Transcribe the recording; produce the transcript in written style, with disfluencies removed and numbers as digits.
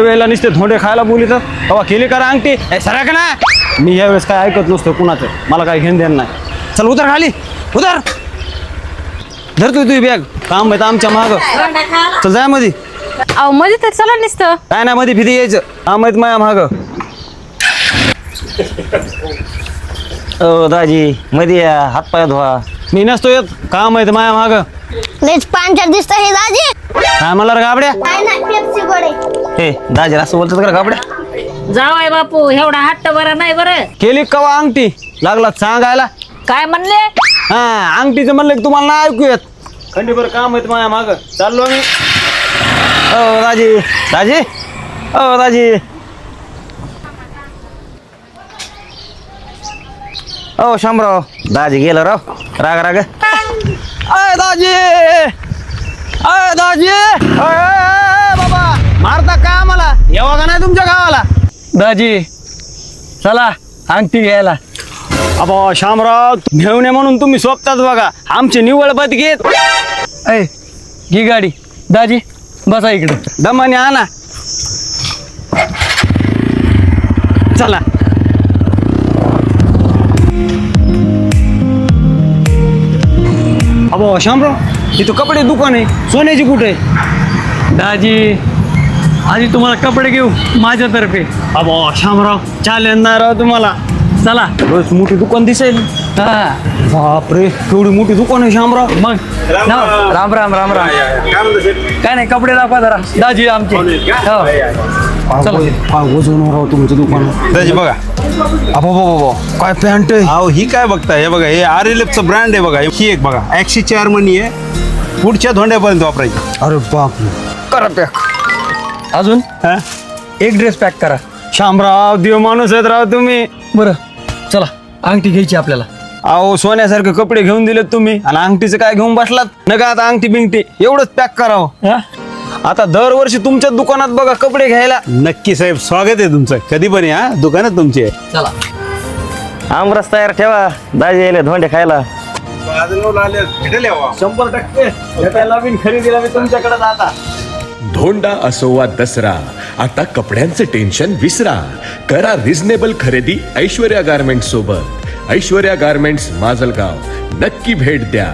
दरवेळेला नुसते धोंडे खायला बोलित तेव्हा केली करा अंगठी सरा का ना. मी यावेळेस काय ऐकत नसतो कुणाचं, मला काय घेणं देणं नाही. चल उतर खाली उतर. धर तुझी बॅग, काम आहे आमच्या माग. चल जाय मध्ये. अहो मध्ये तर चला नुसतं. काय नाही मध्ये भीती यायचं, काम आहेत माया माग. दाजी मध्ये या, हात पाय धुवा. मी नसतो येत, काम आहेत माया माग. लयच पांचट दिसत हे दाजी. काय मला रे गाबड्या. काय नाही पेप्सी गोडे. हे दाजी असं बोलतात का गाबड्या? जावाय बापू एवढा हट्ट बरं नाही बरं. केली कवा अंगठी लागला सांगायला. काय म्हणले? हा अंगठीचं म्हणलं की तुम्हाला नाही ऐकू येत. खंडीभर काम आहेत माया माग, चाललो मी. ओ दाजी दाजी ओ दाजी ओ शामराव दाजी गेलं राव. राग राग. अय दाजी, अय दाजी, अय बाबा मारता का आम्हाला? येवा का नाही तुमच्या गावाला? दाजी चला अंगठी घ्यायला. अबा शामराव घेऊन ये म्हणून तुम्ही सोबतात बघा, आमची निवळ बत घेत. ऐ घे गाडी. दाजी बसा इकडे. दमाने आणा. चला. अबा शामराव इथं कपडे दुकान आहे, सोन्याची कुठे आहे? दाजी आधी तुम्हाला कपडे घेऊ माझ्यातर्फे. अबा शामराव चालेल ना राव तुम्हाला. चला. बस मोठी दुकान दिसेल. हा बापरे केवढी मोठी दुकान आहे शामराव. मग राम राम राम राम. काय नाही कपडे दाखवा जरा दाजी आमचे. हो. चला. काय वजन राव तुमचं दुकान. दाजी बघा. अबा काय पॅन्ट आहे. अहो ही काय बघताय, हे बघा हे आरएलएफचं ब्रँड आहे बघा. ही एक बघा 104 मणी आहे, पुढच्या धोंड्यापर्यंत वापरायची. अरे बाप करा पॅक. अजून हा? एक ड्रेस पॅक करा. शामराव देव माणूस आहेत राव तुम्ही. बरं चला अंगठी घ्यायची आपल्याला. अहो सोन्यासारखे कपडे घेऊन दिलेत तुम्ही आणि अंगठीचं काय घेऊन बसलात. नका आता अंगठी बिंगठी एवढंच पॅक करावं. हा? आता दरवर्षी तुमच्या दुकानात बघा कपडे घ्यायला. नक्की साहेब, स्वागत आहे तुमचं. कधी पण या, दुकानात तुमची आहे. चला. आमरस तयार ठेवा, दाजी यायले धोंडे खायला. 100% नवीन खरेदीला मी तुमच्याकडे आता. धोंडा असो वा दसरा, आता कपड्यांचं टेन्शन विसरा. करा रिझनेबल खरेदी ऐश्वर्या गारमेंट्स सोबत. ऐश्वर्या गारमेंट्स, माजलगाव. नक्की भेट द्या.